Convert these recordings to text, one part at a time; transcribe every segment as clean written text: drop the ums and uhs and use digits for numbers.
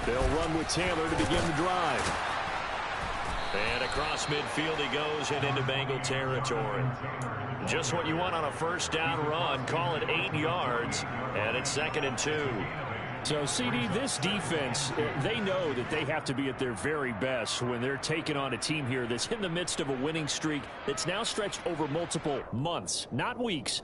They'll run with Taylor to begin the drive. And across midfield he goes and into Bengal territory. Just what you want on a first down run. Call it 8 yards, and it's 2nd and 2. So, CD, this defense, they know that they have to be at their very best when they're taking on a team here that's in the midst of a winning streak that's now stretched over multiple months, not weeks.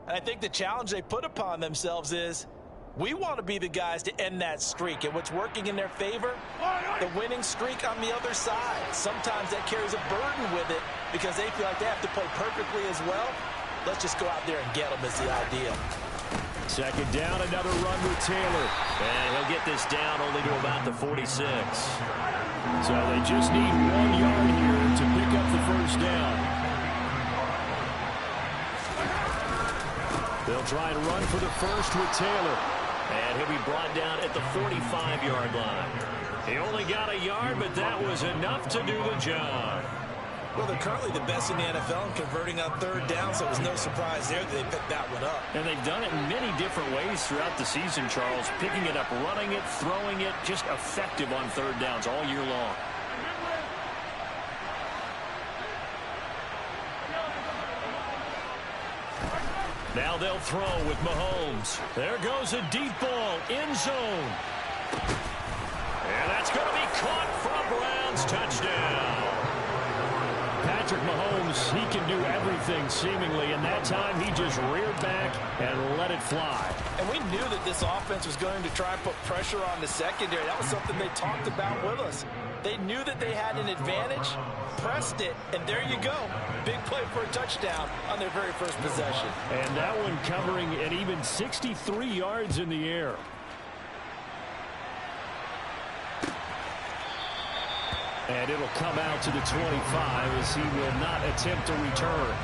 And I think the challenge they put upon themselves is we want to be the guys to end that streak. And what's working in their favor? The winning streak on the other side. Sometimes that carries a burden with it because they feel like they have to play perfectly as well. Let's just go out there and get them is the idea. 2nd down, another run with Taylor. And he'll get this down only to about the 46. So they just need 1 yard here to pick up the first down. They'll try and run for the first with Taylor. And he'll be brought down at the 45-yard line. He only got a yard, but that was enough to do the job. Well, they're currently the best in the NFL in converting on 3rd down, so it was no surprise there that they picked that one up. And they've done it in many different ways throughout the season, Charles. Picking it up, running it, throwing it, just effective on 3rd downs all year long. Now they'll throw with Mahomes. There goes a deep ball, end zone. And that's going to be caught for a Browns touchdown. Patrick Mahomes, he can do everything seemingly, and that time he just reared back and let it fly. And we knew that this offense was going to try and put pressure on the secondary. That was something they talked about with us. They knew that they had an advantage, pressed it, and there you go. Big play for a touchdown on their very first possession. And that one covering an even 63 yards in the air. And it'll come out to the 25 as he will not attempt to return.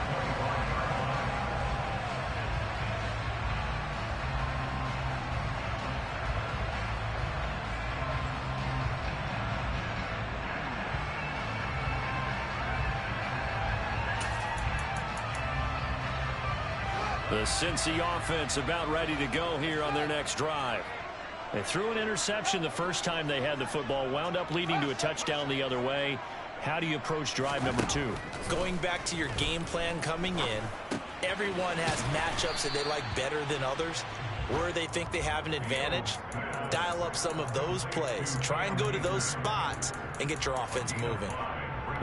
The Cincy offense about ready to go here on their next drive. They threw an interception the first time they had the football, wound up leading to a touchdown the other way. How do you approach drive number 2? Going back to your game plan coming in, everyone has matchups that they like better than others. Where they think they have an advantage, dial up some of those plays. Try and go to those spots and get your offense moving.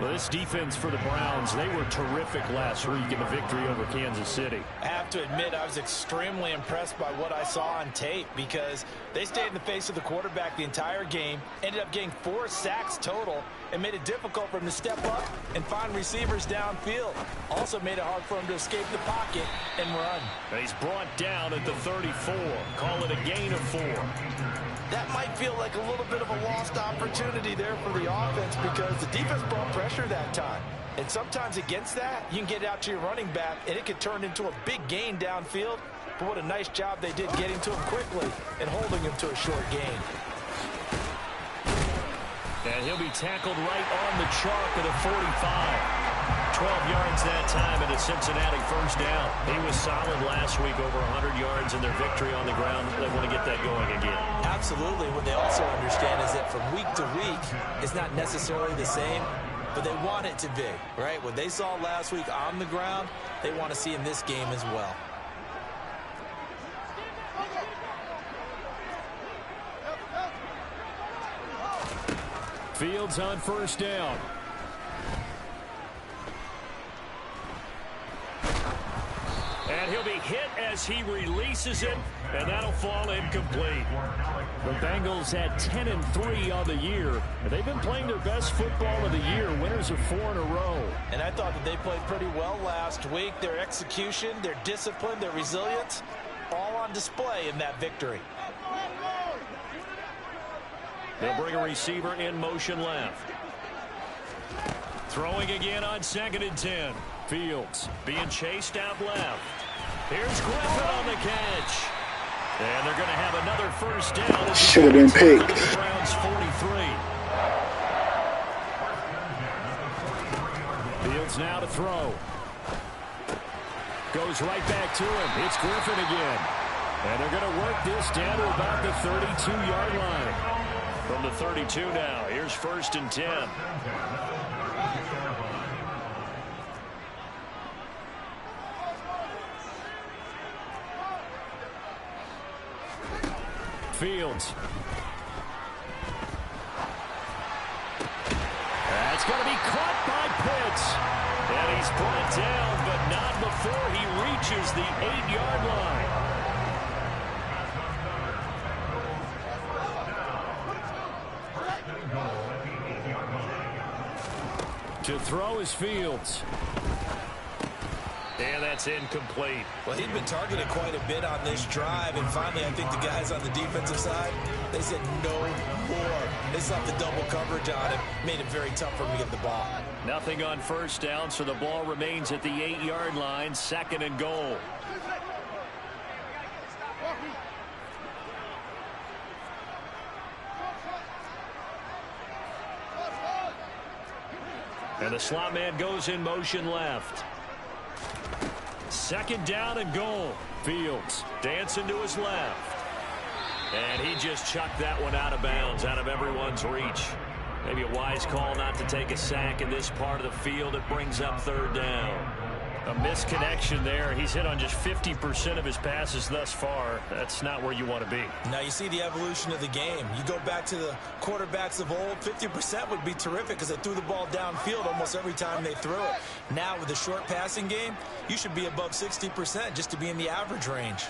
Well, this defense for the Browns, they were terrific last week in the victory over Kansas City. I have to admit, I was extremely impressed by what I saw on tape because they stayed in the face of the quarterback the entire game, ended up getting 4 sacks total, and made it difficult for him to step up and find receivers downfield. Also made it hard for him to escape the pocket and run. And he's brought down at the 34. Call it a gain of 4. That might feel like a little bit of a lost opportunity there for the offense because the defense brought pressure that time. And sometimes against that, you can get out to your running back, and it could turn into a big gain downfield. But what a nice job they did getting to him quickly and holding him to a short gain. And he'll be tackled right on the chalk at a 45. 12 yards that time and a Cincinnati first down. He was solid last week, over 100 yards in their victory on the ground. They want to get that going again. Absolutely. What they also understand is that from week to week, it's not necessarily the same, but they want it to be, right? What they saw last week on the ground, they want to see in this game as well. Fields on first down. And he'll be hit as he releases it, and that'll fall incomplete. The Bengals had 10-3 on the year, and they've been playing their best football of the year, winners of 4 in a row. And I thought that they played pretty well last week. Their execution, their discipline, their resilience, all on display in that victory. They'll bring a receiver in motion left. Throwing again on 2nd and 10. Fields being chased out left. Here's Griffin on the catch. And they're going to have another first down. Should have been picked. Browns 43. Fields now to throw. Goes right back to him. It's Griffin again. And they're going to work this down to about the 32-yard line. From the 32 now, here's 1st and 10. Fields. That's going to be caught by Pitts. And he's brought down, but not before he reaches the 8-yard line. To throw is Fields. And that's incomplete. Well, he'd been targeted quite a bit on this drive, and finally I think the guys on the defensive side, they said no more. They slapped the double coverage on him, made it very tough for him to get the ball. Nothing on first down, so the ball remains at the 8-yard line, 2nd and goal. And the slot man goes in motion left. 2nd down and goal. Fields dancing to his left. And he just chucked that one out of bounds, out of everyone's reach. Maybe a wise call not to take a sack in this part of the field. It brings up 3rd down. A misconnection there. He's hit on just 50% of his passes thus far. That's not where you want to be. Now you see the evolution of the game. You go back to the quarterbacks of old, 50% would be terrific because they threw the ball downfield almost every time they threw it. Now with the short passing game, you should be above 60% just to be in the average range.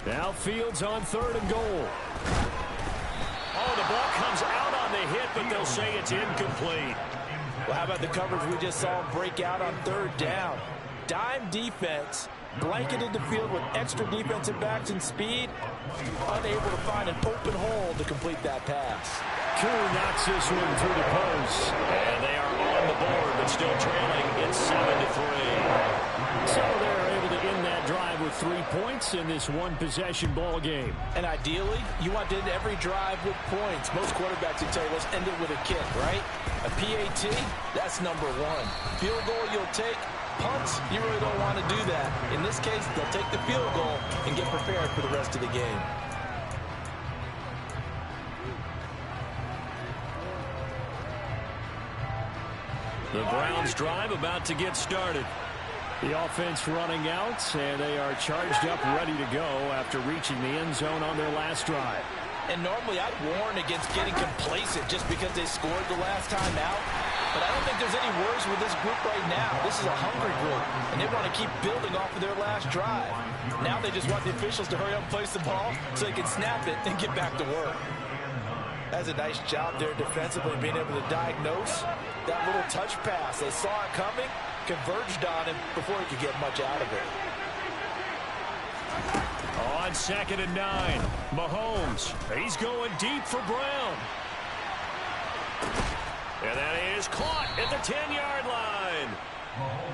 Now Fields on 3rd and goal. Oh, the ball comes out on the hit, but they'll say it's incomplete. Well, how about the coverage we just saw break out on 3rd down? Dime defense, blanketed the field with extra defensive backs and speed, unable to find an open hole to complete that pass. Koo knocks this one through the post. And they are on the board, but still trailing. It's 7-3. So they're able to end that drive with 3 points in this one-possession ball game. And ideally, you want to end every drive with points. Most quarterbacks would tell you, let's end it with a kick, right? A PAT, that's number 1. Field goal you'll take. Punts, you really don't want to do that. In this case, they'll take the field goal and get prepared for the rest of the game. The Browns drive about to get started. The offense running out, and they are charged up, ready to go after reaching the end zone on their last drive. And normally I'd warn against getting complacent just because they scored the last time out. But I don't think there's any worries with this group right now. This is a hungry group, and they want to keep building off of their last drive. Now they just want the officials to hurry up and place the ball so they can snap it and get back to work. That's a nice job there defensively, being able to diagnose that little touch pass. They saw it coming, converged on him before he could get much out of it. On 2nd and 9, Mahomes. He's going deep for Brown. And that is caught at the 10-yard line.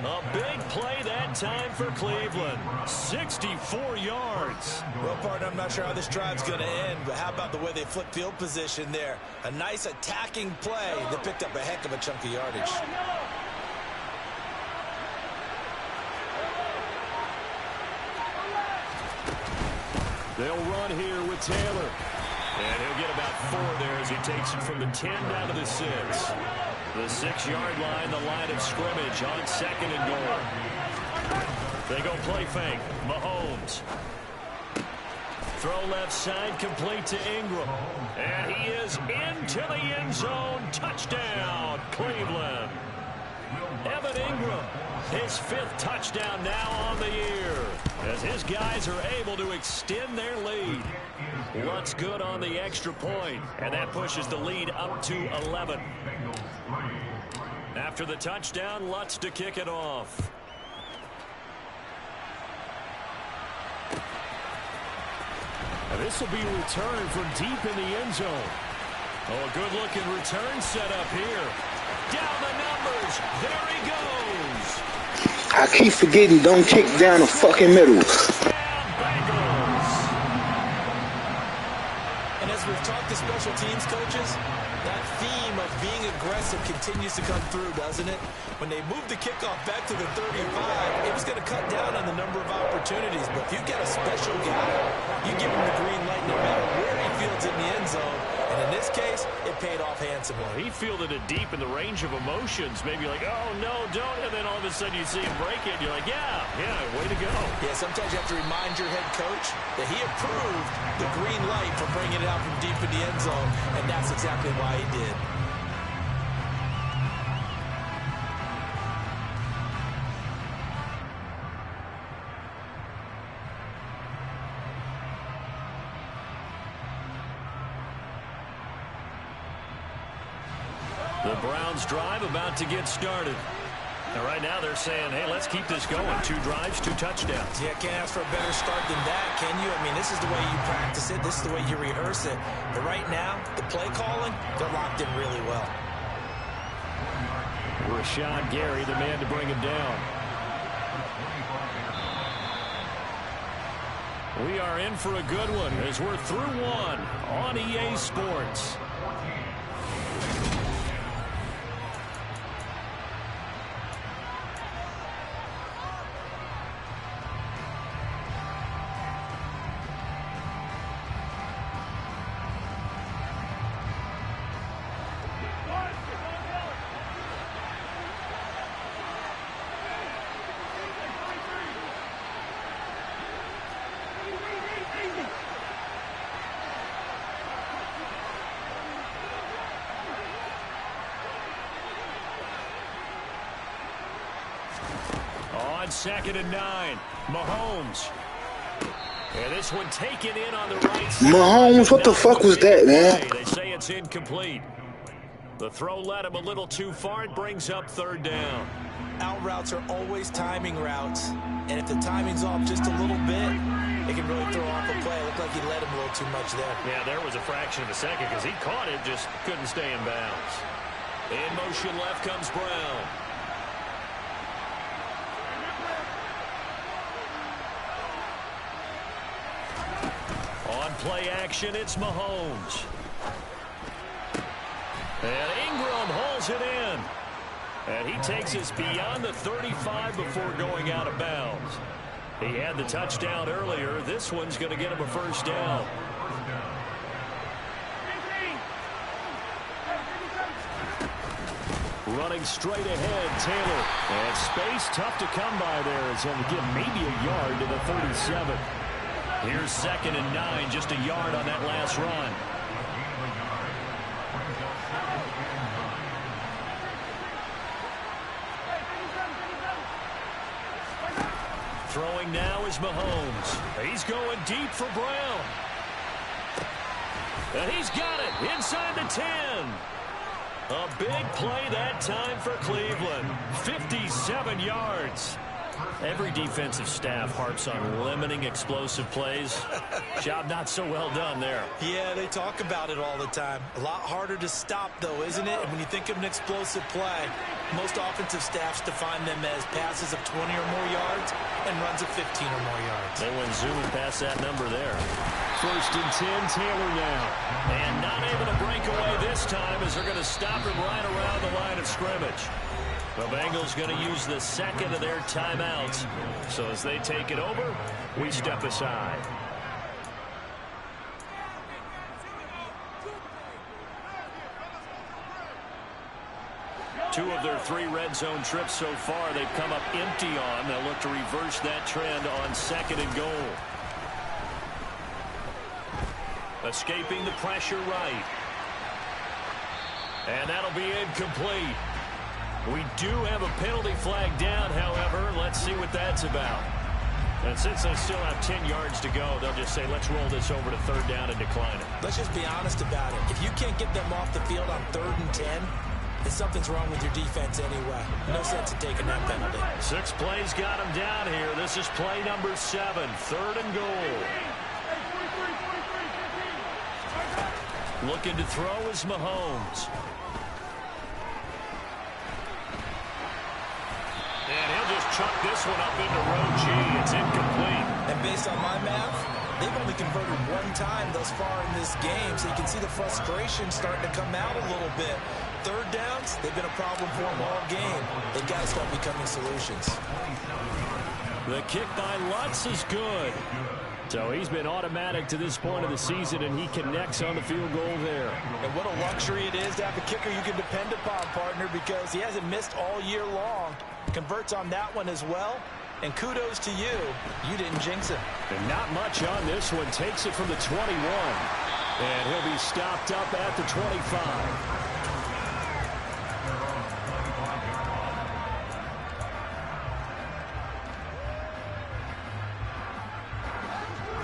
A big play that time for Cleveland. 64 yards. Well, partner, I'm not sure how this drive's going to end, but how about the way they flipped field position there? A nice attacking play that picked up a heck of a chunk of yardage. They'll run here with Taylor. And he'll get about 4 there as he takes it from the 10 down to the 6. The 6-yard line, the line of scrimmage on 2nd and goal. They go play fake. Mahomes. Throw left side, complete to Ingram. And he is into the end zone. Touchdown, Cleveland. Evan Ingram, his 5th touchdown now on the year, as his guys are able to extend their lead. Lutz good on the extra point, and that pushes the lead up to 11. After the touchdown, Lutz to kick it off. And this will be a return from deep in the end zone. Oh, a good-looking return set up here. Down the numbers. There he goes. I keep forgetting, don't kick down the fucking middle. Bengals. And as we've talked to special teams coaches, that theme of being aggressive continues to come through, doesn't it? When they moved the kickoff back to the 35, it was going to cut down on the number of opportunities. But if you get a special guy, you give him the green light no matter where he fields in the end zone. And in this case, it paid off handsomely. He fielded it deep in the range of emotions. Maybe like, oh, no, don't. And then all of a sudden you see him break it. You're like, yeah, way to go. Yeah, sometimes you have to remind your head coach that he approved the green light for bringing it out from deep in the end zone. And that's exactly why he did. The Browns drive about to get started. And right now they're saying, hey, let's keep this going. 2 drives, 2 touchdowns. Yeah, can't ask for a better start than that, can you? I mean, this is the way you practice it. This is the way you rehearse it. But right now, the play calling, they're locked in really well. Rashad Gary, the man to bring him down. We are in for a good one as we're through one on EA Sports. On 2nd and 9, Mahomes. And this one taken in on the right side. Mahomes, what the fuck was that, man? They say it's incomplete. The throw led him a little too far. It brings up 3rd down. Out routes are always timing routes. And if the timing's off just a little bit, it can really throw off a play. It looked like he led him a little too much there. Yeah, there was a fraction of a second because he caught it, just couldn't stay in bounds. In motion left comes Brown. On play action, it's Mahomes. And Ingram hauls it in. And he takes us beyond the 35 before going out of bounds. He had the touchdown earlier. This one's going to get him a 1st down. Running straight ahead, Taylor. And space tough to come by there. It's going to give maybe a yard to the 37. Here's 2nd and 9, just a yard on that last run. Throwing now is Mahomes. He's going deep for Brown. And he's got it inside the 10. A big play that time for Cleveland. 57 yards. Every defensive staff harps on limiting explosive plays. Job not so well done there. Yeah, they talk about it all the time. A lot harder to stop, though, isn't it? And when you think of an explosive play, most offensive staffs define them as passes of 20 or more yards and runs of 15 or more yards. They went zooming past that number there. 1st and 10, Taylor now. And not able to break away this time as they're going to stop him right around the line of scrimmage. The Bengals going to use the 2nd of their timeouts. So as they take it over, we step aside. Two of their 3 red zone trips so far, they've come up empty on. They'll look to reverse that trend on 2nd and goal. Escaping the pressure right. And that'll be incomplete. We do have a penalty flag down, however. Let's see what that's about. And since they still have 10 yards to go, they'll just say, let's roll this over to 3rd down and decline it. Let's just be honest about it. If you can't get them off the field on 3rd and 10, then something's wrong with your defense anyway. No sense in taking that penalty. 6 plays got him down here. This is play number 7, 3rd and goal. Looking to throw is Mahomes. And he'll just chuck this one up into row G. It's incomplete. And based on my math, they've only converted one time thus far in this game, so you can see the frustration starting to come out a little bit. Third downs, they've been a problem for them all game. They've got to start becoming solutions. The kick by Lutz is good. So he's been automatic to this point of the season, and he connects on the field goal there. And what a luxury it is to have a kicker you can depend upon, partner, because he hasn't missed all year long. Converts on that one as well. And kudos to you. You didn't jinx him. And not much on this one. Takes it from the 21. And he'll be stopped up at the 25.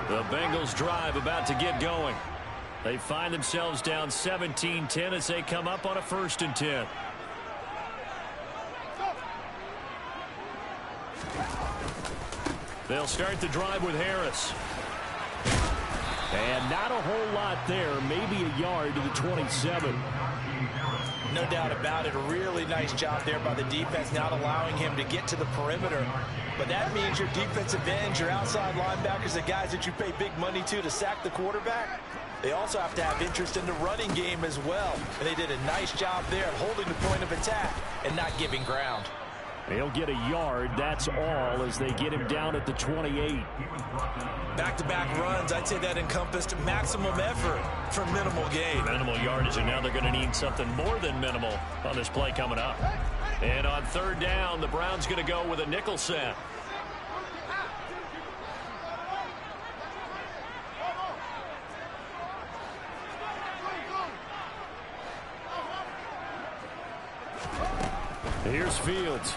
The Bengals drive about to get going. They find themselves down 17-10 as they come up on a 1st and 10. They'll start the drive with Harris. And not a whole lot there. Maybe a yard to the 27. No doubt about it. A really nice job there by the defense, not allowing him to get to the perimeter. But that means your defensive ends, your outside linebackers, the guys that you pay big money to sack the quarterback, they also have to have interest in the running game as well. And they did a nice job there of holding the point of attack and not giving ground. He'll get a yard, that's all, as they get him down at the 28. Back-to-back runs, I'd say that encompassed maximum effort for minimal gain. Minimal yardage, and now they're going to need something more than minimal on this play coming up. And on 3rd down, the Browns going to go with a nickel set. Here's Fields.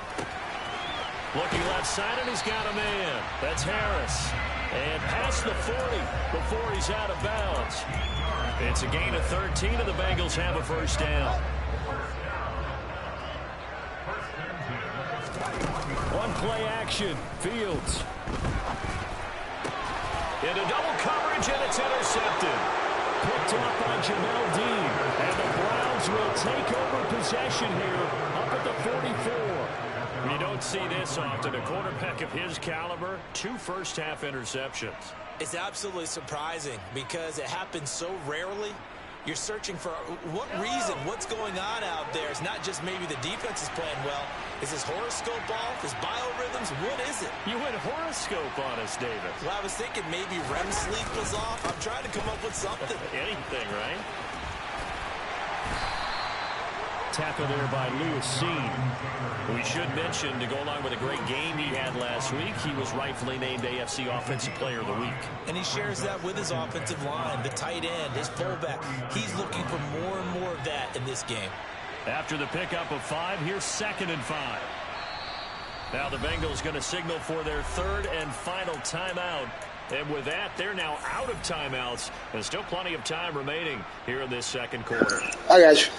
Looking left side, and he's got a man. That's Harris. And past the 40 before he's out of bounds. It's a gain of 13, and the Bengals have a 1st down. One play action. Fields. Into double coverage, and it's intercepted. Picked up by Jamel Dean. And the Browns will take over possession here up at the 44. You don't see this often. A quarterback of his caliber, 2 first-half interceptions. It's absolutely surprising because it happens so rarely. You're searching for what reason, what's going on out there. It's not just maybe the defense is playing well. Is his horoscope off? His biorhythms? What is it? You went horoscope on us, David. Well, I was thinking maybe REM sleep was off. I'm trying to come up with something. Anything, right? Tackle there by Lewis Seen. We should mention, to go along with a great game he had last week, he was rightfully named AFC Offensive Player of the Week. And he shares that with his offensive line, the tight end, his fullback. He's looking for more and more of that in this game. After the pickup of 5, here's 2nd and 5. Now the Bengals going to signal for their 3rd and final timeout. And with that, they're now out of timeouts. There's still plenty of time remaining here in this 2nd quarter. I got you.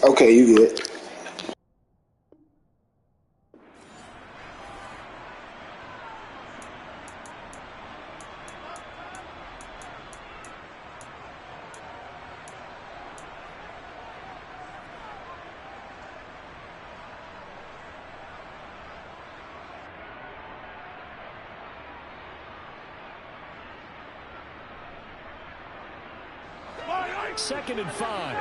Okay, you good. Second and 5.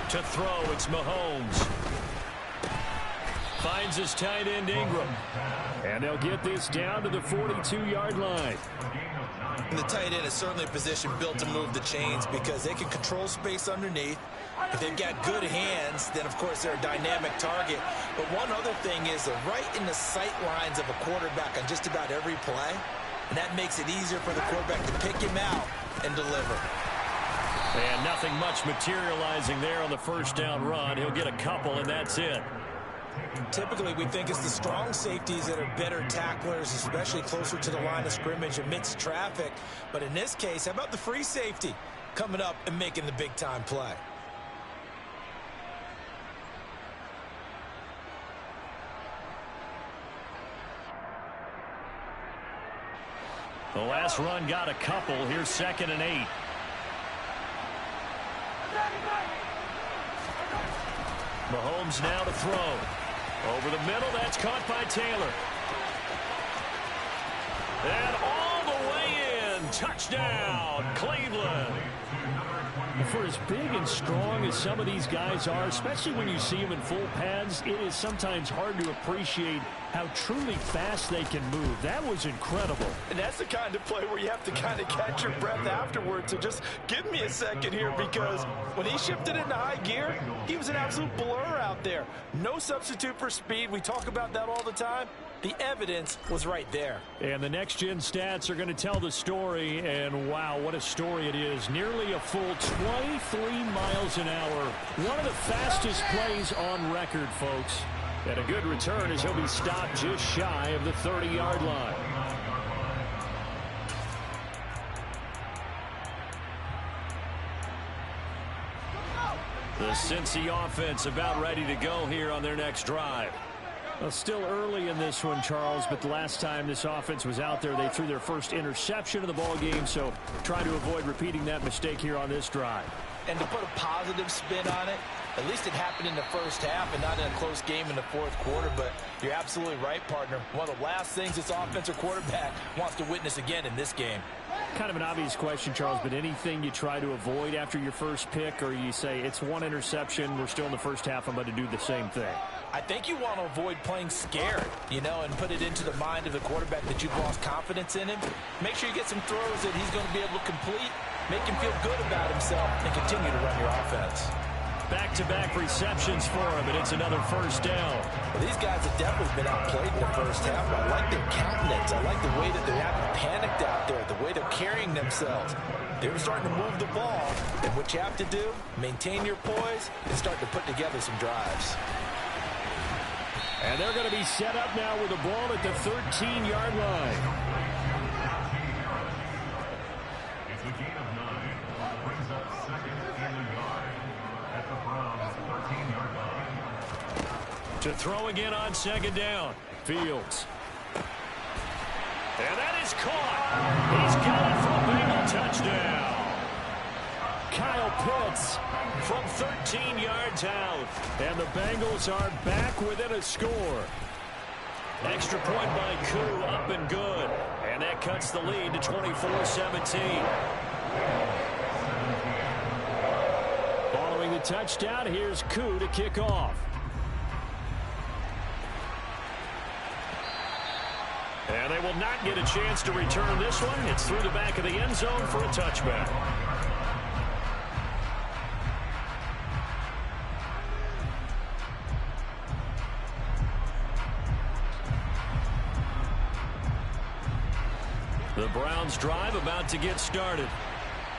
To throw, it's Mahomes. Finds his tight end Ingram. And they'll get this down to the 42-yard line. And the tight end is certainly a position built to move the chains because they can control space underneath. If they've got good hands, then, of course, they're a dynamic target. But one other thing is they're right in the sight lines of a quarterback on just about every play. And that makes it easier for the quarterback to pick him out and deliver. And nothing much materializing there on the first down run. He'll get a couple, and that's it. Typically, we think it's the strong safeties that are better tacklers, especially closer to the line of scrimmage amidst traffic. But in this case, how about the free safety coming up and making the big-time play? The last run got a couple. Here's 2nd and 8. Mahomes now to throw. Over the middle, that's caught by Taylor. And all the way in. Touchdown, Cleveland. For as big and strong as some of these guys are, especially when you see them in full pads, it is sometimes hard to appreciate how truly fast they can move. That was incredible. And that's the kind of play where you have to kind of catch your breath afterwards. So just give me a second here, because when he shifted into high gear, he was an absolute blur out there. No substitute for speed. We talk about that all the time. The evidence was right there. And the next-gen stats are going to tell the story, and wow, what a story it is. Nearly a full 23 miles an hour. One of the fastest plays on record, folks. And a good return as he'll be stopped just shy of the 30-yard line. The Cincy offense about ready to go here on their next drive. Well, still early in this one, Charles, but the last time this offense was out there, they threw their first interception of the ball game, so try to avoid repeating that mistake here on this drive. And to put a positive spin on it, at least it happened in the first half and not in a close game in the fourth quarter. But you're absolutely right, partner. One of the last things this offensive quarterback wants to witness again in this game. Kind of an obvious question, Charles, but anything you try to avoid after your first pick, or you say it's one interception, we're still in the first half, I'm going to do the same thing? I think you want to avoid playing scared, and put it into the mind of the quarterback that you've lost confidence in him. Make sure you get some throws that he's going to be able to complete, make him feel good about himself, and continue to run your offense. Back-to-back receptions for him, and it's another first down. Well, these guys have definitely been outplayed in the first half. I like their countenance. I like the way that they haven't panicked out there, the way they're carrying themselves. They were starting to move the ball, and what you have to do, maintain your poise and start to put together some drives. And they're going to be set up now with the ball at the 13-yard line. It's a gain of 9. Brings up 2nd and a yard at the Browns' 13-yard line. To throw again on 2nd down. Fields. And that is caught. He's got it for a Bengal touchdown. Kyle Pitts from 13 yards out. And the Bengals are back within a score. Extra point by Koo, up and good. And that cuts the lead to 24-17. Following the touchdown, here's Koo to kick off. And they will not get a chance to return this one. It's through the back of the end zone for a touchback. The Browns drive about to get started.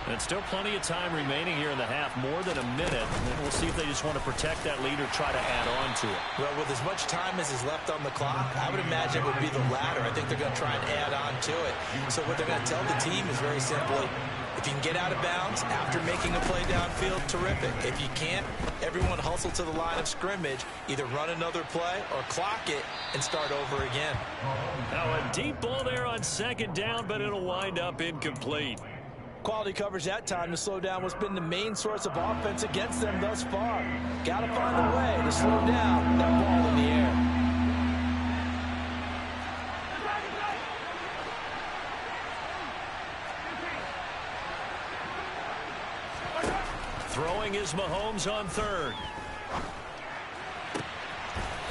And still plenty of time remaining here in the half, more than a minute. And we'll see if they just want to protect that lead or try to add on to it. Well, with as much time as is left on the clock, I would imagine it would be the latter. I think they're going to try and add on to it. So what they're going to tell the team is very simply, If you can get out of bounds after making a play downfield, terrific. If you can't, everyone hustle to the line of scrimmage, either run another play or clock it and start over again. Now a deep ball there on second down, but it'll wind up incomplete. Quality coverage that time to slow down what's been the main source of offense against them thus far. Got to find a way to slow down that ball in the air. Throwing is Mahomes on third.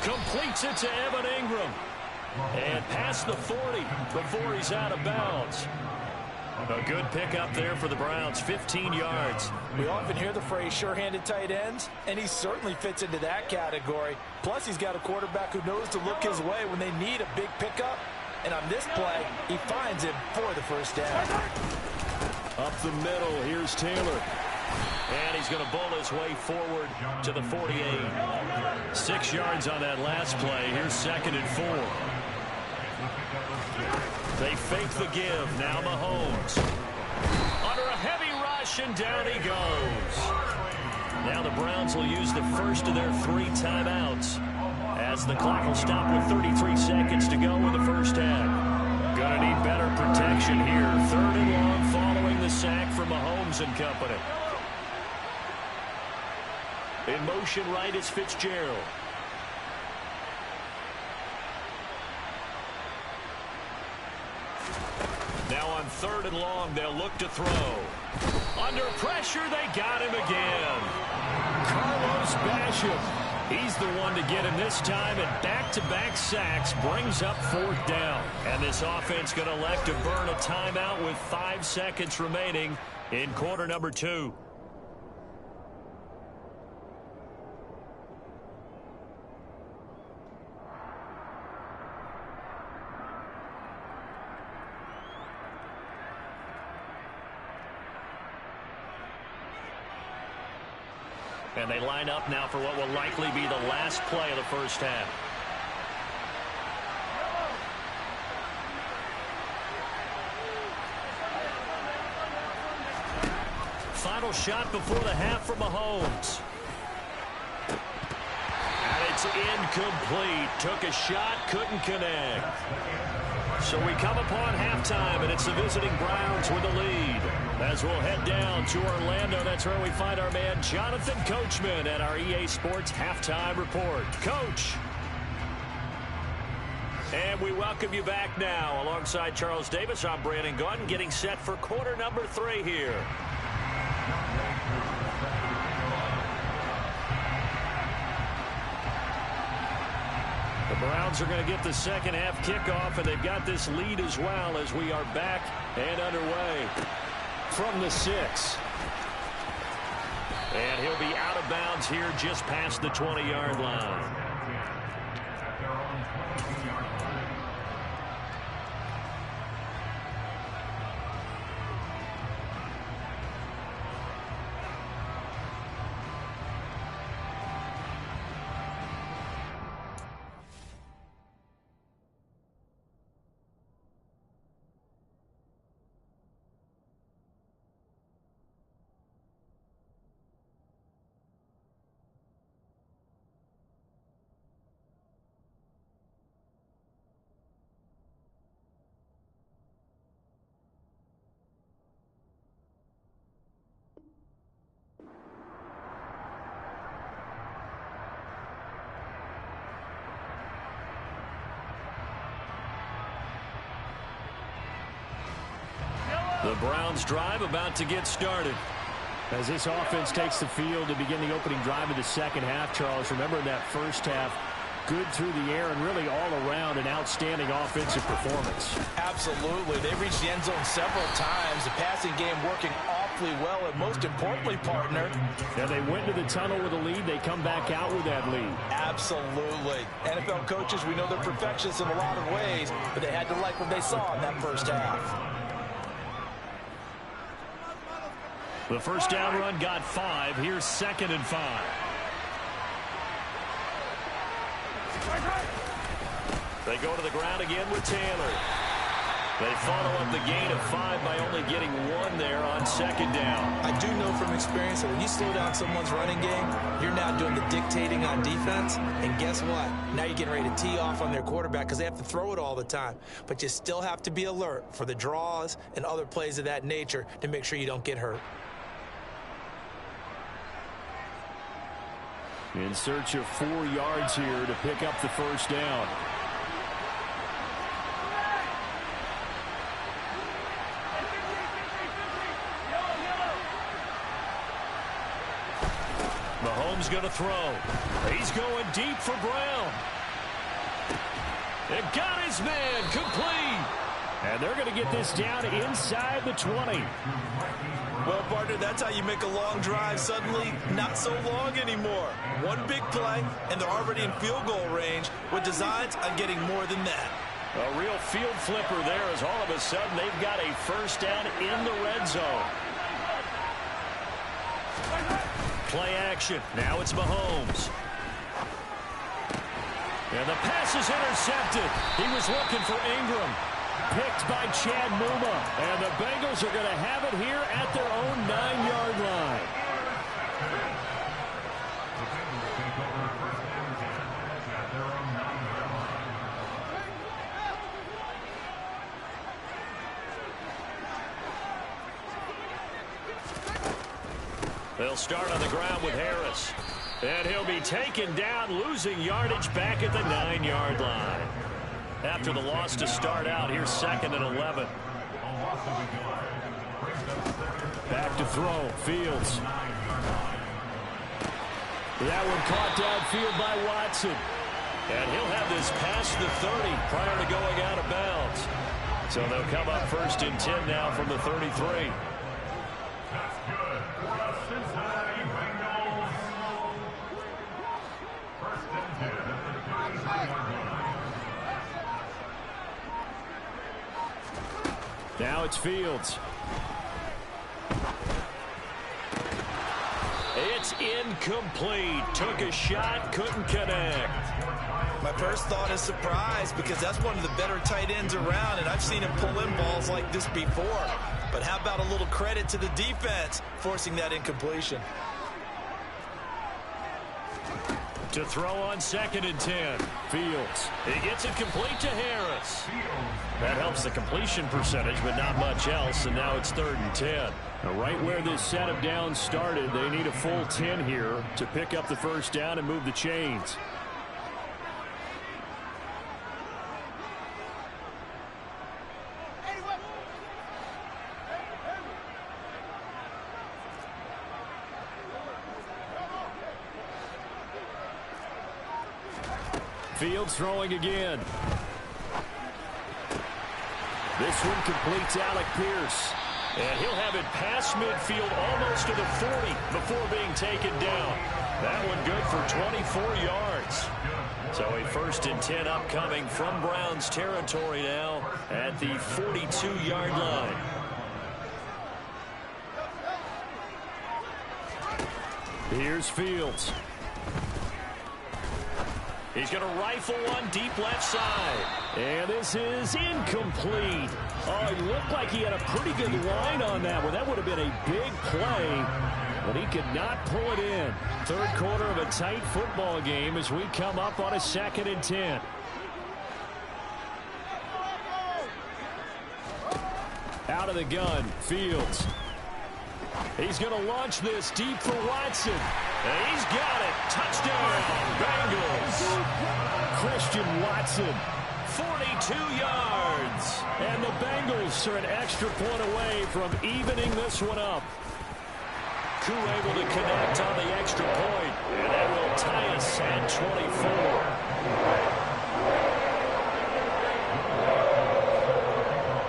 Completes it to Evan Ingram. And past the 40 before he's out of bounds. A good pickup there for the Browns, 15 yards. We often hear the phrase sure-handed tight ends, and he certainly fits into that category. Plus, he's got a quarterback who knows to look his way when they need a big pickup. And on this play, he finds him for the first down. Up the middle, here's Taylor. And he's going to bowl his way forward to the 48. 6 yards on that last play. Here's 2nd and 4. They fake the give. Now Mahomes. Under a heavy rush, and down he goes. Now the Browns will use the first of their 3 timeouts, as the clock will stop with 33 seconds to go in the first half. Gonna need better protection here. 3rd and long following the sack from Mahomes and company. In motion right is Fitzgerald. Now on 3rd and long, they'll look to throw. Under pressure, they got him again. Carlos Basham. He's the one to get him this time, and back-to-back sacks brings up 4th down. And this offense going to elect to burn a timeout with 5 seconds remaining in quarter number 2. And they line up now for what will likely be the last play of the first half. Final shot before the half for Mahomes. And it's incomplete. Took a shot, couldn't connect. So we come upon halftime, and it's the visiting Browns with the lead. As we'll head down to Orlando, that's where we find our man Jonathan Coachman at our EA Sports Halftime Report. Coach. And we welcome you back now. Alongside Charles Davis, I'm Brandon Gaudin, getting set for quarter number 3 here. The Browns are going to get the second half kickoff, and they've got this lead as well as we are back and underway. From the 6. And he'll be out of bounds here just past the 20-yard line. The Browns drive about to get started. As this offense takes the field to begin the opening drive of the second half, Charles, remember in that first half, good through the air and really all around an outstanding offensive performance. Absolutely. They reached the end zone several times. The passing game working awfully well, and most importantly, partner. Yeah, they went to the tunnel with a lead. They come back out with that lead. Absolutely. NFL coaches, we know they're perfectionists in a lot of ways, but they had to like what they saw in that first half. The first down run got 5. Here's 2nd and 5. They go to the ground again with Taylor. They follow up the gain of 5 by only getting 1 there on second down. I do know from experience that when you slow down someone's running game, you're now doing the dictating on defense. And guess what? Now you're getting ready to tee off on their quarterback because they have to throw it all the time. But you still have to be alert for the draws and other plays of that nature to make sure you don't get hurt. In search of 4 yards here to pick up the first down. Mahomes going to throw. He's going deep for Brown. It got his man complete. And they're going to get this down inside the 20. Well, partner, that's how you make a long drive suddenly not so long anymore. One big play, and they're already in field goal range with designs on getting more than that. A real field flipper there as all of a sudden they've got a first down in the red zone. Play action. Now it's Mahomes. And the pass is intercepted. He was looking for Ingram. Picked by Chad Muma. And the Bengals are going to have it here at their own 9-yard line. They'll start on the ground with Harris. And he'll be taken down, losing yardage back at the 9-yard line. After the loss to start out, here's 2nd and 11. Back to throw, Fields. That one caught downfield by Watson. And he'll have this past the 30 prior to going out of bounds. So they'll come up 1st and 10 now from the 33. That's good for the Cincinnati Bengals. 1st and 10 at the 33-yard line. Now it's Fields. It's incomplete. Took a shot, couldn't connect. My first thought is surprise because that's one of the better tight ends around, and I've seen him pull in balls like this before. But how about a little credit to the defense forcing that incompletion? To throw on 2nd and 10. Fields. He gets it complete to Harris. That helps the completion percentage, but not much else, and now it's 3rd and 10. Now, right where this set of downs started, they need a full 10 here to pick up the first down and move the chains. Fields throwing again. This one completes Alec Pierce. And he'll have it past midfield almost to the 40 before being taken down. That one good for 24 yards. So a 1st and 10 upcoming from Browns territory now at the 42-yard line. Here's Fields. He's going to rifle one deep left side. And this is incomplete. Oh, it looked like he had a pretty good line on that one. That would have been a big play, but he could not pull it in. 3rd quarter of a tight football game as we come up on a 2nd and 10. Out of the gun, Fields. He's going to launch this deep for Watson. And he's got it. Touchdown, Bengals. Christian Watson, 42 yards. And the Bengals are an extra point away from evening this one up. Koo able to connect on the extra point. And that will tie us at 24.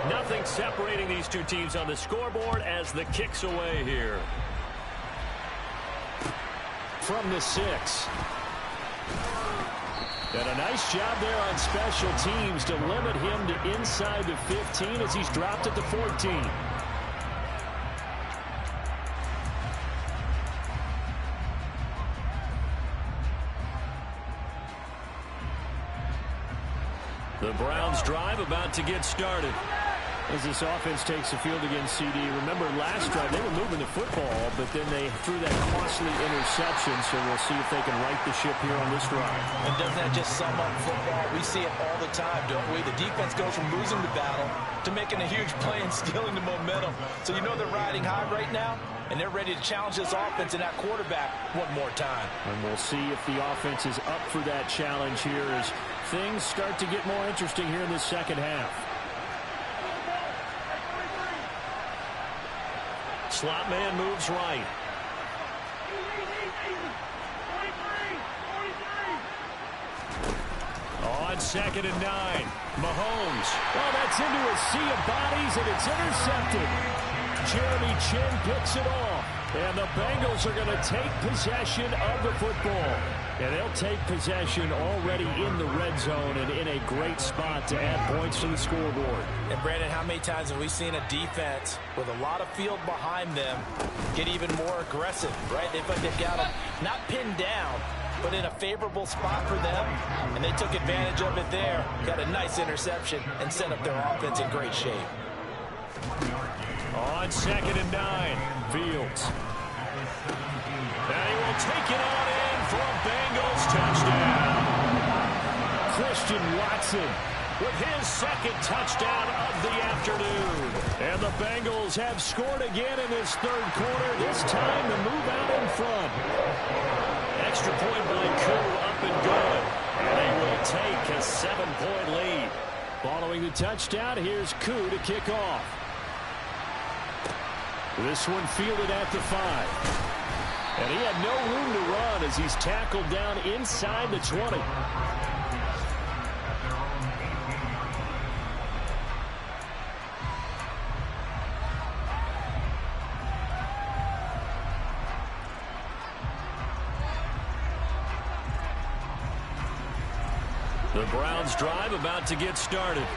Nothing separating these two teams on the scoreboard as the kick's away here. From the 6. And a nice job there on special teams to limit him to inside the 15 as he's dropped at the 14. The Browns drive about to get started. As this offense takes the field against CD, remember last drive they were moving the football, but then they threw that costly interception, so we'll see if they can right the ship here on this drive. And doesn't that just sum up football? We see it all the time, don't we? The defense goes from losing the battle to making a huge play and stealing the momentum. So you know they're riding high right now, and they're ready to challenge this offense and that quarterback one more time. And we'll see if the offense is up for that challenge here as things start to get more interesting here in the second half. Slot man moves right. On 2nd and 9, Mahomes. Well, that's into a sea of bodies, and it's intercepted. Jeremy Chin picks it off. And the Bengals are going to take possession of the football. And they'll take possession already in the red zone and in a great spot to add points to the scoreboard. And, Brandon, how many times have we seen a defense with a lot of field behind them get even more aggressive, right? They feel like they've got them not pinned down, but in a favorable spot for them, and they took advantage of it there. Got a nice interception and set up their offense in great shape. On 2nd and 9, Fields. And he will take it on in for a Bengals touchdown. Christian Watson With his second touchdown of the afternoon. And the Bengals have scored again in this third quarter. This time to move out in front. Extra point by Koo up and good. And they will take a 7-point lead. Following the touchdown, here's Koo to kick off. This one fielded at the 5. And he had no room to run as he's tackled down inside the 20. The Browns drive about to get started.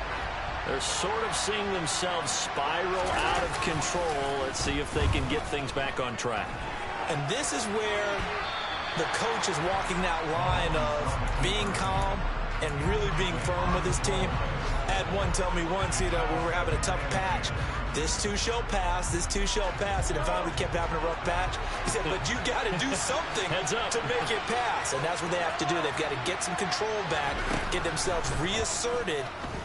They're sort of seeing themselves spiral out of control. Let's see if they can get things back on track. And this is where the coach is walking that line of being calm and really being firm with his team. I had one tell me once, when we were having a tough patch, this too shall pass, this too shall pass. And finally we kept having a rough patch. He said, but you got to do something to make it pass. And that's what they have to do. They've got to get some control back, get themselves reasserted,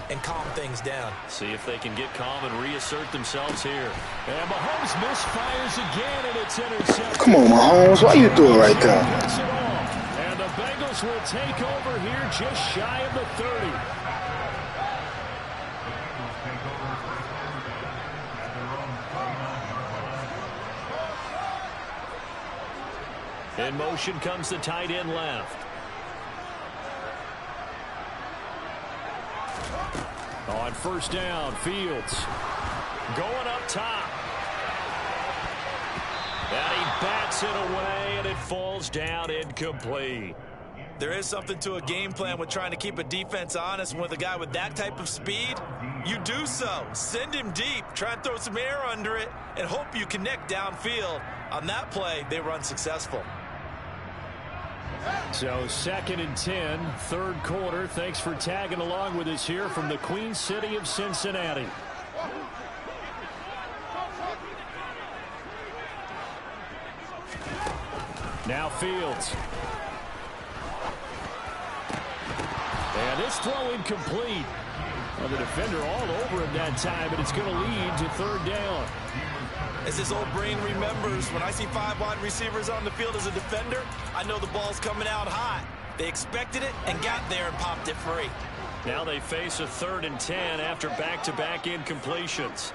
and calm things down. See if they can get calm and reassert themselves here. And Mahomes misfires again, and it's intercepted. Come on, Mahomes. Why you do it right there? And the Bengals will take over here just shy of the 30. In motion comes the tight end left. On first down, Fields going up top. And he bats it away, and it falls down incomplete. There is something to a game plan with trying to keep a defense honest. With a guy with that type of speed, you do so. Send him deep, try and throw some air under it, and hope you connect downfield. On that play, they were unsuccessful. So 2nd and 10, third quarter. Thanks for tagging along with us here from the Queen City of Cincinnati. Now Fields. And this throw incomplete. Well, the defender all over him that time, but it's going to lead to third down. As his old brain remembers, when I see 5 wide receivers on the field as a defender, I know the ball's coming out hot. They expected it and got there and popped it free. Now they face a 3rd and 10 after back-to-back incompletions.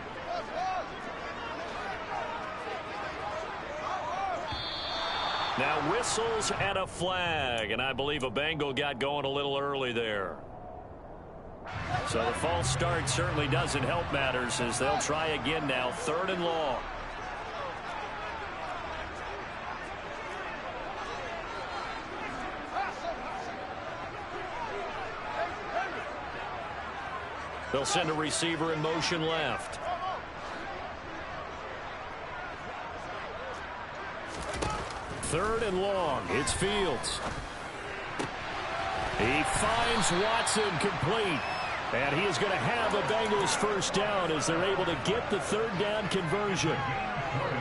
Now whistles and a flag, and I believe a Bengal got going a little early there. So the false start certainly doesn't help matters as they'll try again now, 3rd and long. They'll send a receiver in motion left. Third and long. It's Fields. He finds Watson complete. And he is going to have a Bengals first down as they're able to get the third down conversion.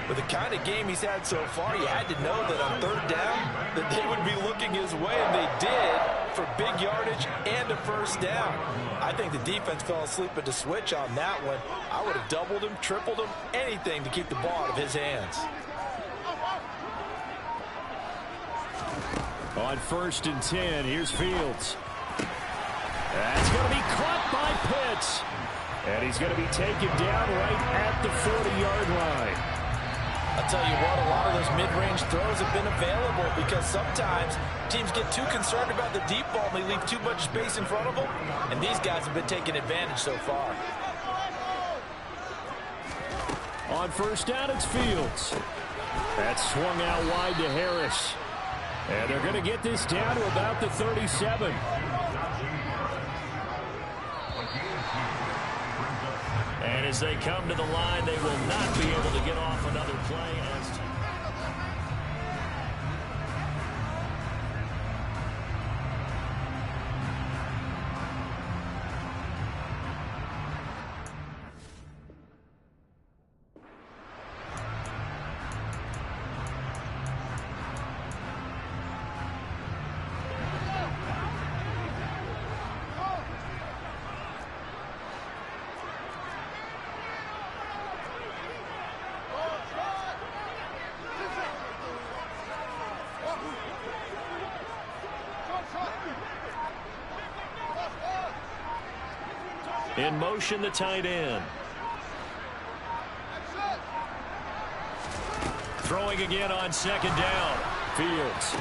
With the kind of game he's had so far, you had to know that on third down that they would be looking his way, and they did for big yardage and a first down. I think the defense fell asleep at the switch on that one. I would have doubled him, tripled him, anything to keep the ball out of his hands. On 1st and 10, here's Fields. That's going to be caught by Pitts. And he's going to be taken down right at the 40-yard line. I'll tell you what, a lot of those mid-range throws have been available because sometimes teams get too concerned about the deep ball and they leave too much space in front of them. And these guys have been taking advantage so far. On 1st down, it's Fields. That's swung out wide to Harris. And they're going to get this down to about the 37. And as they come to the line, they will not be able to get off another play. In motion, the tight end. Throwing again on 2nd down. Fields.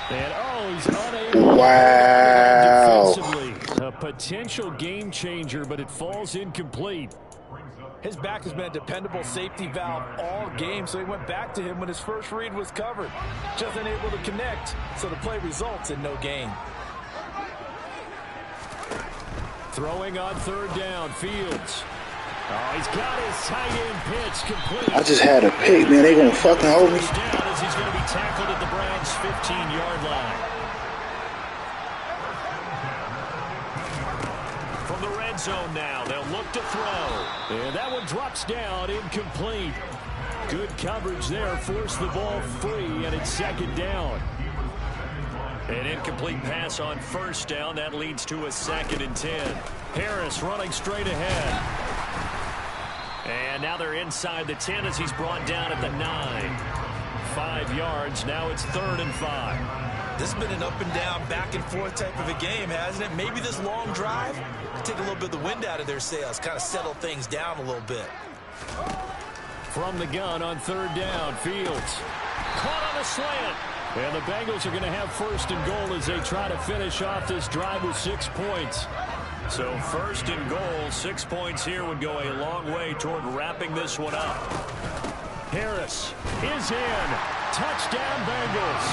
And, he's unable Wow. to defensively. A potential game changer, but it falls incomplete. His back has been a dependable safety valve all game, so he went back to him when his first read was covered. Just unable to connect, so the play results in no gain. Throwing on 3rd down, Fields. Oh, he's got his tight end pitch complete. I just had a pick, man. They gonna fucking hold me. First down as he's going to be tackled at the Browns' 15-yard line. From the red zone now, they'll look to throw. And that one drops down, incomplete. Good coverage there, forced the ball free, and it's 2nd down. An incomplete pass on 1st down. That leads to a 2nd and 10. Harris running straight ahead. And now they're inside the 10 as he's brought down at the 9. 5 yards. Now it's 3rd and 5. This has been an up and down, back and forth type of a game, hasn't it? Maybe this long drive could take a little bit of the wind out of their sails, kind of settle things down a little bit. From the gun on 3rd down, Fields. Caught on a slant. And the Bengals are going to have 1st and goal as they try to finish off this drive with 6 points. So 1st and goal, 6 points here would go a long way toward wrapping this one up. Harris is in. Touchdown, Bengals.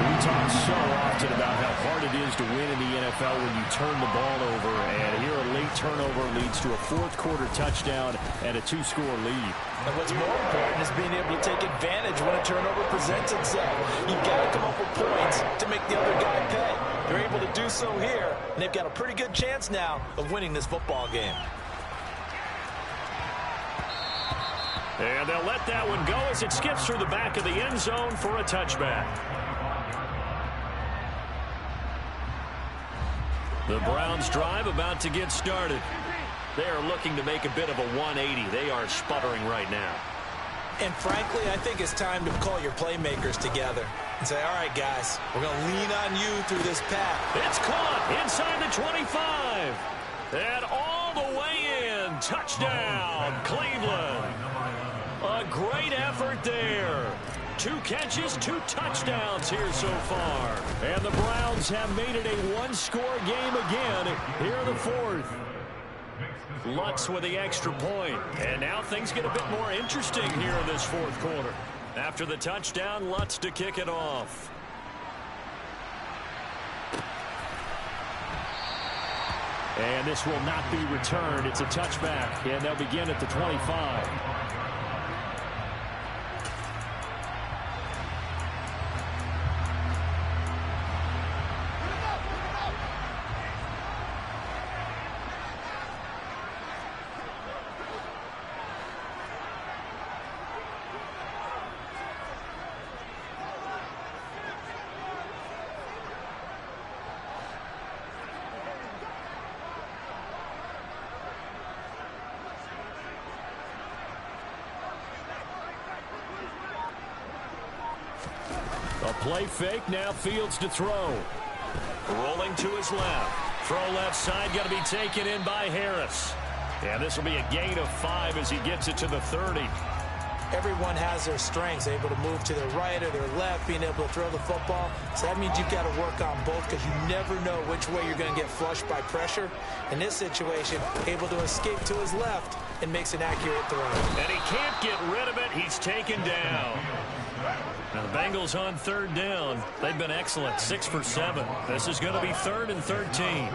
We talk so often about how hard it is to win in the NFL when you turn the ball over. And here a late turnover leads to a 4th-quarter touchdown and a 2-score lead. And what's more important is being able to take advantage when a turnover presents itself. You've got to come up with points to make the other guy pay. They're able to do so here, and they've got a pretty good chance now of winning this football game. And they'll let that one go as it skips through the back of the end zone for a touchback. The Browns drive about to get started. They are looking to make a bit of a 180. They are sputtering right now. And frankly, I think it's time to call your playmakers together and say, all right, guys, we're going to lean on you through this path. It's caught inside the 25. And all the way in. Touchdown, Cleveland. A great effort there. 2 catches, 2 touchdowns here so far. And the Browns have made it a 1-score game again here in the 4th. Lutz with the extra point. And now things get a bit more interesting here in this 4th quarter. After the touchdown, Lutz to kick it off. And this will not be returned. It's a touchback. And they'll begin at the 25. A play fake, now Fields to throw. Rolling to his left. Throw left side, going to be taken in by Harris. And this will be a gain of 5 as he gets it to the 30. Everyone has their strengths, able to move to their right or their left, being able to throw the football. So that means you've got to work on both because you never know which way you're going to get flushed by pressure. In this situation, able to escape to his left and makes an accurate throw. And he can't get rid of it. He's taken down. Now the Bengals on 3rd down. They've been excellent, 6 for 7. This is going to be 3rd and 13.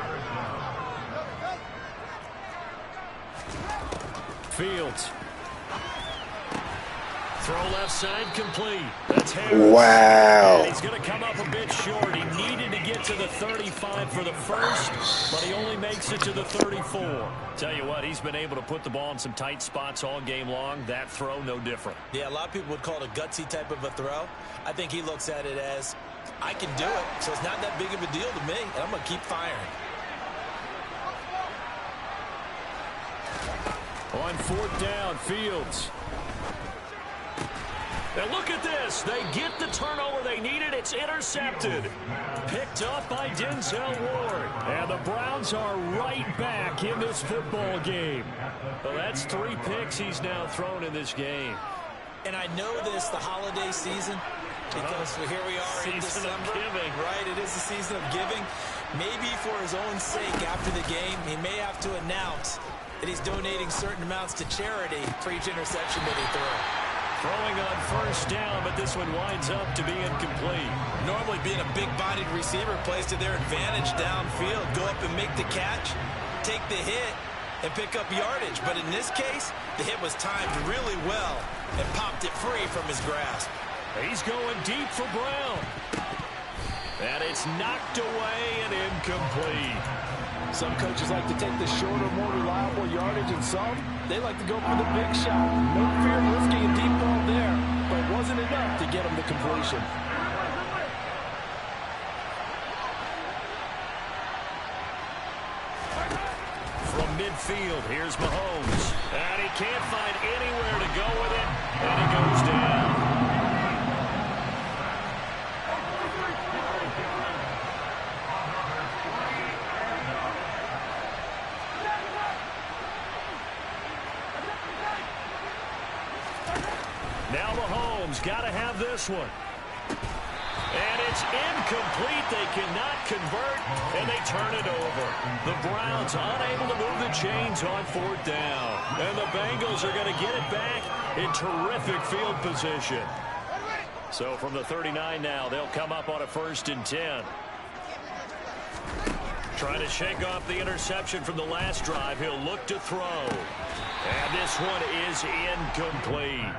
Fields. Throw left side complete. That's Harris. Wow. And he's going to come up a bit short. He needed to get to the 35 for the first, but he only makes it to the 34. Tell you what, he's been able to put the ball in some tight spots all game long. That throw, no different. Yeah, a lot of people would call it a gutsy type of a throw. I think he looks at it as, I can do it, so it's not that big of a deal to me, and I'm going to keep firing. On 4th down, Fields. And look at this. They get the turnover they needed. It's intercepted. Picked up by Denzel Ward. And the Browns are right back in this football game. Well, that's 3 picks he's now thrown in this game. And I know this, the holiday season, because here we are in Season of December. giving. Right, it is the season of giving. Maybe for his own sake after the game, he may have to announce that he's donating certain amounts to charity for each interception that he throws. Throwing on 1st down, but this one winds up to be incomplete. Normally being a big-bodied receiver plays to their advantage downfield. Go up and make the catch, take the hit, and pick up yardage. But in this case, the hit was timed really well and popped it free from his grasp. He's going deep for Brown. And it's knocked away and incomplete. Some coaches like to take the shorter, more reliable yardage, and some, they like to go for the big shot. No fear of risking a deep ball there, but it wasn't enough to get him the completion. From midfield, here's Mahomes. And he can't find anywhere to go with it, and he goes down. Now Mahomes got to have this one. And it's incomplete. They cannot convert, and they turn it over. The Browns unable to move the chains on 4th down. And the Bengals are going to get it back in terrific field position. So from the 39 now, they'll come up on a 1st and 10. Trying to shake off the interception from the last drive. He'll look to throw. And this one is incomplete.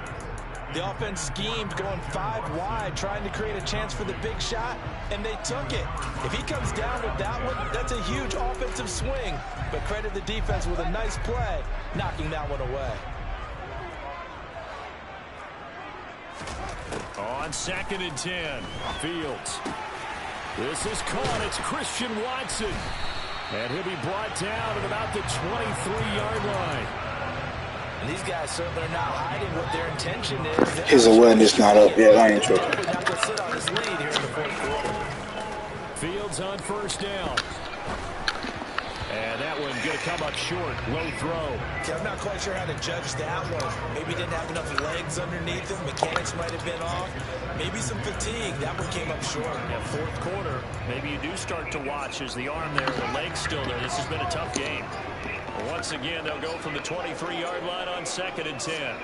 The offense schemed going 5 wide, trying to create a chance for the big shot, and they took it. If he comes down with that one, that's a huge offensive swing. But credit the defense with a nice play, knocking that one away. On 2nd and 10, Fields. This is caught. It's Christian Watson. And he'll be brought down at about the 23-yard line. And these guys certainly are not hiding what their intention is. His awareness not up yet. I ain't tripping. Not to sit on his lead here in the 4th quarter. Fields on 1st down. And that one going to come up short. Low throw. Okay, I'm not quite sure how to judge that one. Maybe he didn't have enough legs underneath him. Mechanics might have been off. Maybe some fatigue. That one came up short. Yeah, 4th quarter. Maybe you do start to watch as the arm there, the leg's still there. This has been a tough game. Once again, they'll go from the 23-yard line on 2nd and 10.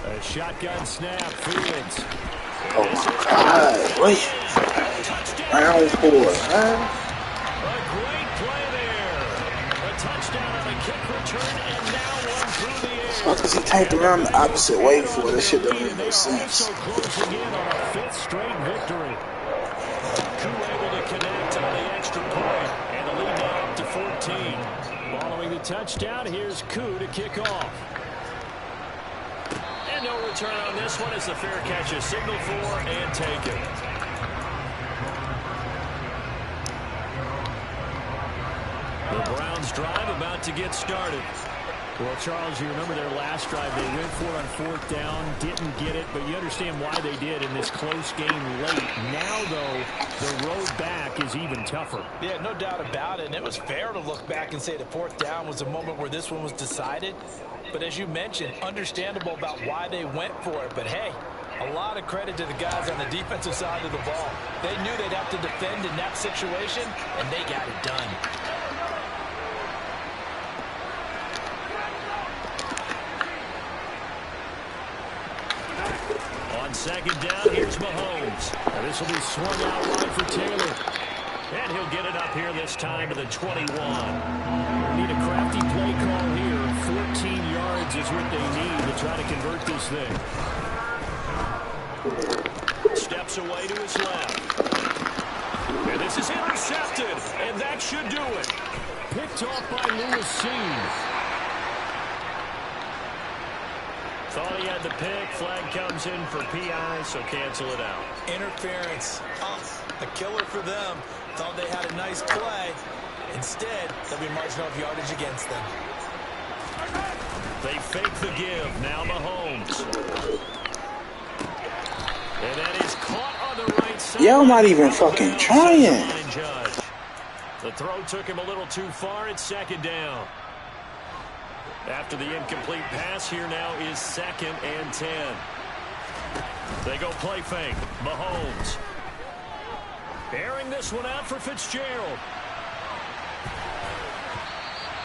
A shotgun snap, Fields. Oh my God! Wait, round 4, huh? A great play there. A touchdown on a kick return, and now one through the air. Why does he take around the opposite way for? This shit don't make no sense. So closing in on a 5th straight victory. Koo able to connect on the extra point, and the lead now up to 14. Following the touchdown, here's Koo to kick off. And no return on this one as the fair catch is signaled for and taken. The Browns drive about to get started. Well, Charles, you remember their last drive. They went for it on fourth down, didn't get it, but you understand why they did in this close game late. Now, though, the road back is even tougher. Yeah, no doubt about it. And it was fair to look back and say the fourth down was a moment where this one was decided. But as you mentioned, understandable about why they went for it. But, hey, a lot of credit to the guys on the defensive side of the ball. They knew they'd have to defend in that situation, and they got it done. On second down, here's Mahomes. And this will be swung out wide for Taylor. And he'll get it up here this time to the 21. They need a crafty play call here. 14 yards is what they need to try to convert this thing. Steps away to his left. And this is intercepted. And that should do it. Picked off by Lewis Seen. Thought he had the pick. Flag comes in for PI, so cancel it out. Interference. A killer for them. Thought they had a nice play. Instead, there'll be margin of yardage against them. They fake the give. Now Mahomes. And that is caught on the right side. Y'all not even fucking trying. The throw took him a little too far. It's second down. After the incomplete pass, here now is 2nd and 10. They go play fake. Mahomes. Airing this one out for Fitzgerald.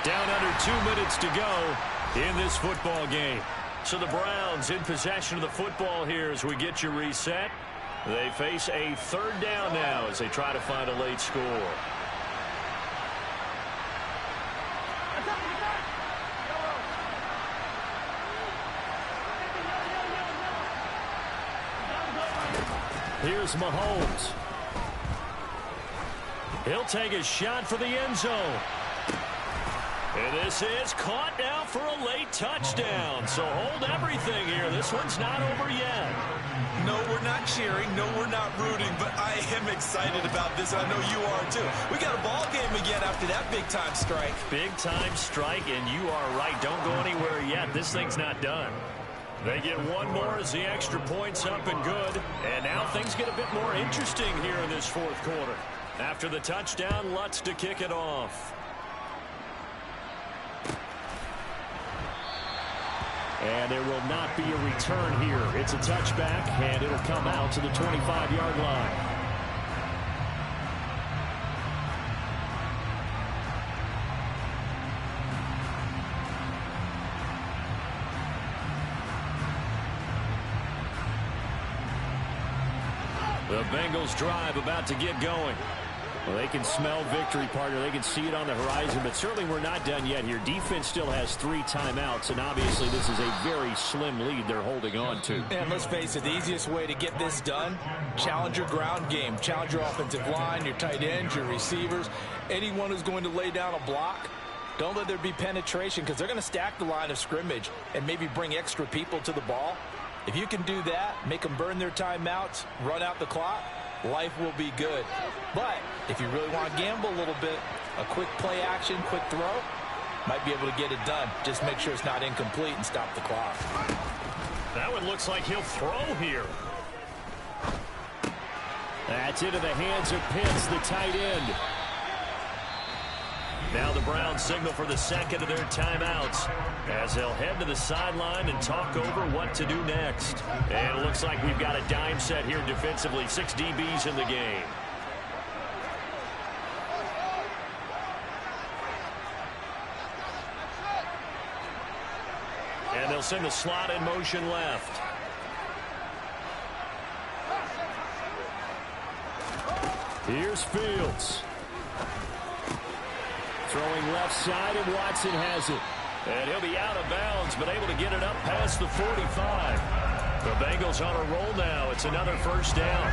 Down under 2 minutes to go in this football game. So the Browns in possession of the football here as we get you reset. They face a third down now as they try to find a late score. Here's Mahomes. He'll take a shot for the end zone. And this is caught now for a late touchdown. So hold everything here. This one's not over yet. No, we're not cheering. No, we're not rooting. But I am excited about this. I know you are, too. We got a ball game again after that big-time strike. Big-time strike, and you are right. Don't go anywhere yet. This thing's not done. They get one more as the extra point's up and good. And now things get a bit more interesting here in this fourth quarter. After the touchdown, Lutz to kick it off. And there will not be a return here. It's a touchback, and it'll come out to the 25-yard line. The Bengals drive about to get going. Well, they can smell victory, partner. They can see it on the horizon, but certainly we're not done yet here. Defense still has 3 timeouts, and obviously this is a very slim lead they're holding on to. And let's face it, the easiest way to get this done, challenge your ground game. Challenge your offensive line, your tight ends, your receivers, anyone who's going to lay down a block. Don't let there be penetration because they're going to stack the line of scrimmage and maybe bring extra people to the ball. If you can do that, make them burn their timeouts, run out the clock, life will be good. But if you really want to gamble a little bit, a quick play action, quick throw, might be able to get it done. Just make sure it's not incomplete and stop the clock. That one looks like he'll throw here. That's into the hands of Pitts, the tight end. Now the Browns signal for the second of their timeouts as they'll head to the sideline and talk over what to do next. And it looks like we've got a dime set here defensively. 6 DBs in the game. And they'll send the slot in motion left. Here's Fields. Throwing left side, and Watson has it. And he'll be out of bounds, but able to get it up past the 45. The Bengals on a roll now. It's another first down.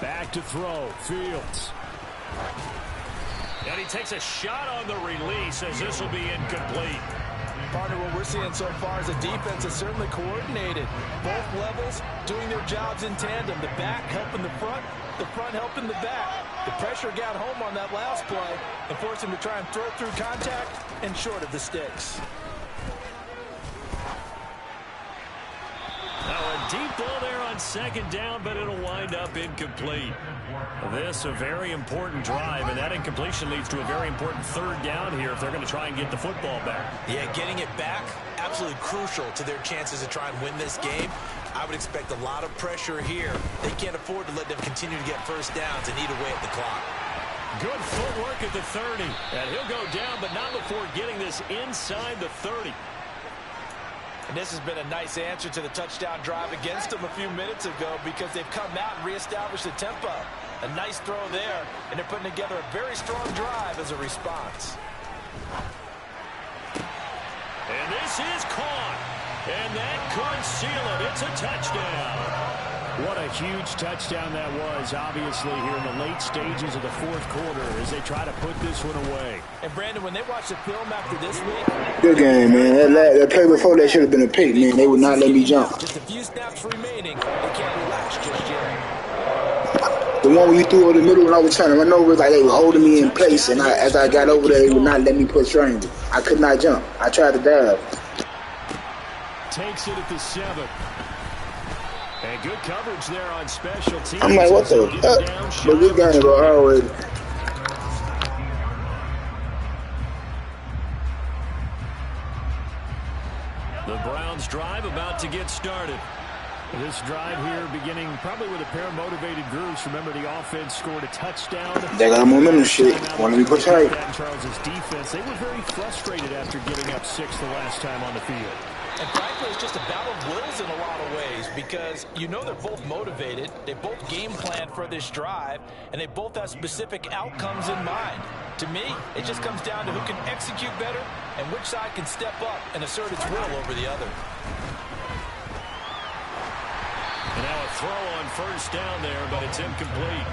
Back to throw. Fields. And he takes a shot on the release as this will be incomplete. Partner, what we're seeing so far is a defense that's certainly coordinated. Both levels doing their jobs in tandem. The back helping the front helping the back. The pressure got home on that last play and forced him to try and throw through contact and short of the sticks. Now a deep ball there on second down, but it'll wind up incomplete. This a very important drive, and that incompletion leads to a very important third down here if they're going to try and get the football back. Yeah, getting it back, absolutely crucial to their chances to try and win this game. I would expect a lot of pressure here. They can't afford to let them continue to get first downs and eat away at the clock. Good footwork at the 30, and he'll go down, but not before getting this inside the 30. And this has been a nice answer to the touchdown drive against them a few minutes ago because they've come out and reestablished the tempo. A nice throw there, and they're putting together a very strong drive as a response. And this is caught, and that could seal it. It's a touchdown. What a huge touchdown that was, obviously, here in the late stages of the fourth quarter as they try to put this one away. And, Brandon, when they watch the film after this week... Good game, man. That play before that should have been a pick, man. They would not let me jump. Just a few snaps remaining. They can't relax just yet. The one where you threw over the middle when I was trying to run over, like they were holding me in place, and as I got over there, they would not let me put triangle. I could not jump. I tried to dive. Takes it at the 7. And good coverage there on special teams. I'm like, what the fuck? But this guy go already. The Browns drive about to get started. This drive here beginning probably with a pair of motivated groups. Remember, the offense scored a touchdown. They got momentum shit. Want to be pushed high. Charles's defense, they were very frustrated after giving up 6 the last time on the field. And frankly, it's just a battle of wills in a lot of ways because you know they're both motivated. They both game plan for this drive, and they both have specific outcomes in mind. To me, it just comes down to who can execute better and which side can step up and assert its will over the other. And now a throw on first down there, but it's incomplete.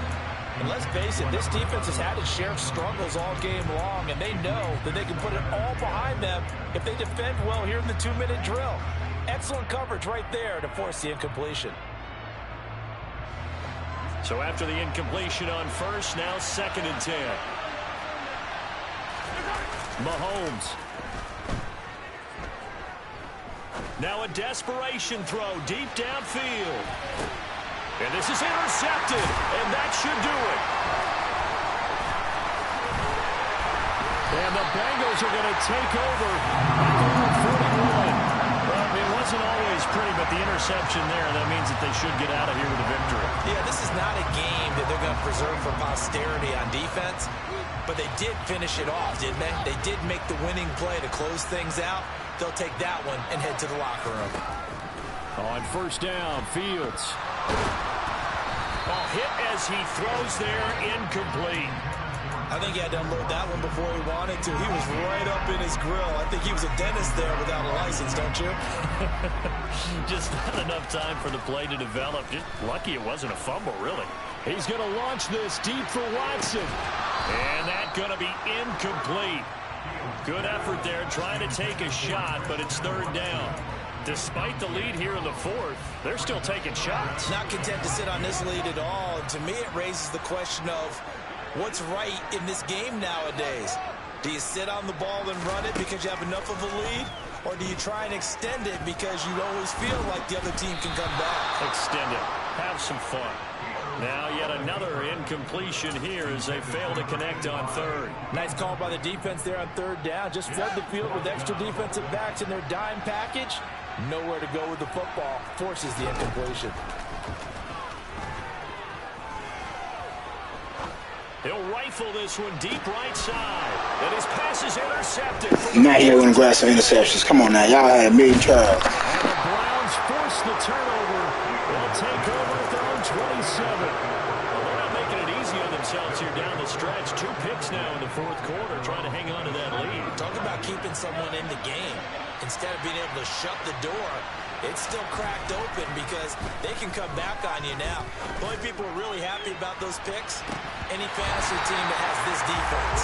And let's face it, this defense has had its share of struggles all game long, and they know that they can put it all behind them if they defend well here in the 2-minute drill. Excellent coverage right there to force the incompletion. So after the incompletion on first, now 2nd and 10. Mahomes. Now a desperation throw deep downfield. And this is intercepted, and that should do it. And the Bengals are going to take over at the 41. Well, it wasn't always pretty, but the interception there, that means that they should get out of here with a victory. Yeah, this is not a game that they're going to preserve for posterity on defense, but they did finish it off, didn't they? They did make the winning play to close things out. They'll take that one and head to the locker room. On first down, Fields. Oh, hit as he throws there, incomplete. I think he had to unload that one before he wanted to. He was right up in his grill. I think he was a dentist there without a license, don't you? Just not enough time for the play to develop. Just lucky it wasn't a fumble, really. He's going to launch this deep for Watson. And that's going to be incomplete. Good effort there trying to take a shot, but it's 3rd down. Despite the lead here in the 4th, they're still taking shots. Not content to sit on this lead at all. And to me, it raises the question of what's right in this game nowadays. Do you sit on the ball and run it because you have enough of a lead? Or do you try and extend it because you always feel like the other team can come back? Extend it. Have some fun. Now yet another incompletion here as they fail to connect on 3rd. Nice call by the defense there on 3rd down. Just flood the field with extra defensive backs in their dime package. Nowhere to go with the football. Forces the incompletion. He'll rifle this one deep right side. And his pass is intercepted. Now here going to grab some interceptions. Come on now. Y'all had a million tries. And the Browns force the turnover. They'll take over at their own 27. Well, they're not making it easy on themselves here down the stretch. 2 picks now in the 4th quarter trying to hang on to that lead. Talk about keeping someone in the game. instead of being able to shut the door, it's still cracked open because they can come back on you now. The only people who are really happy about those picks, any fantasy team that has this defense.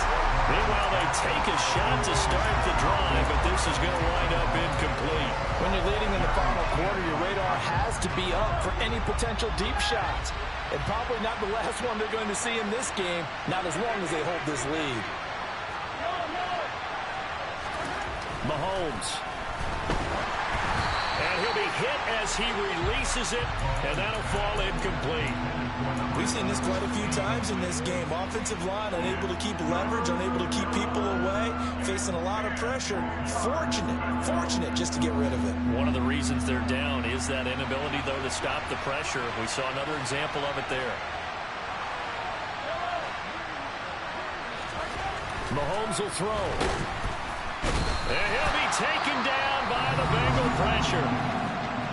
Meanwhile, they take a shot to start the drive, but this is going to wind up incomplete. When you're leading in the final quarter, your radar has to be up for any potential deep shots. And probably not the last one they're going to see in this game, not as long as they hold this lead. Mahomes. And he'll be hit as he releases it, and that'll fall incomplete. We've seen this quite a few times in this game. Offensive line unable to keep leverage, unable to keep people away, facing a lot of pressure. Fortunate just to get rid of it. One of the reasons they're down is that inability, though, to stop the pressure. We saw another example of it there. Mahomes will throw. And he'll be taken down by the Bengal pressure.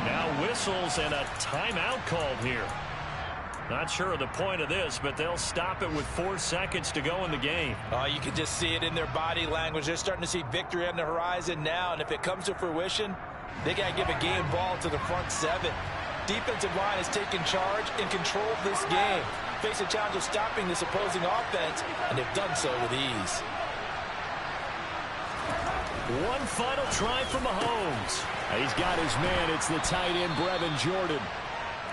Now whistles and a timeout called here. Not sure of the point of this, but they'll stop it with 4 seconds to go in the game. Oh, you can just see it in their body language. They're starting to see victory on the horizon now, and if it comes to fruition, they got to give a game ball to the front 7. Defensive line has taken charge and control of this game. Face a challenge of stopping this opposing offense, and they've done so with ease. One final try for Mahomes. He's got his man. It's the tight end, Brevin Jordan.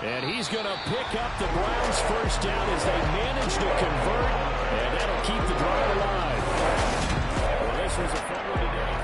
And he's going to pick up the Browns' first down as they manage to convert. And that'll keep the drive alive. Well, this was a fun one today.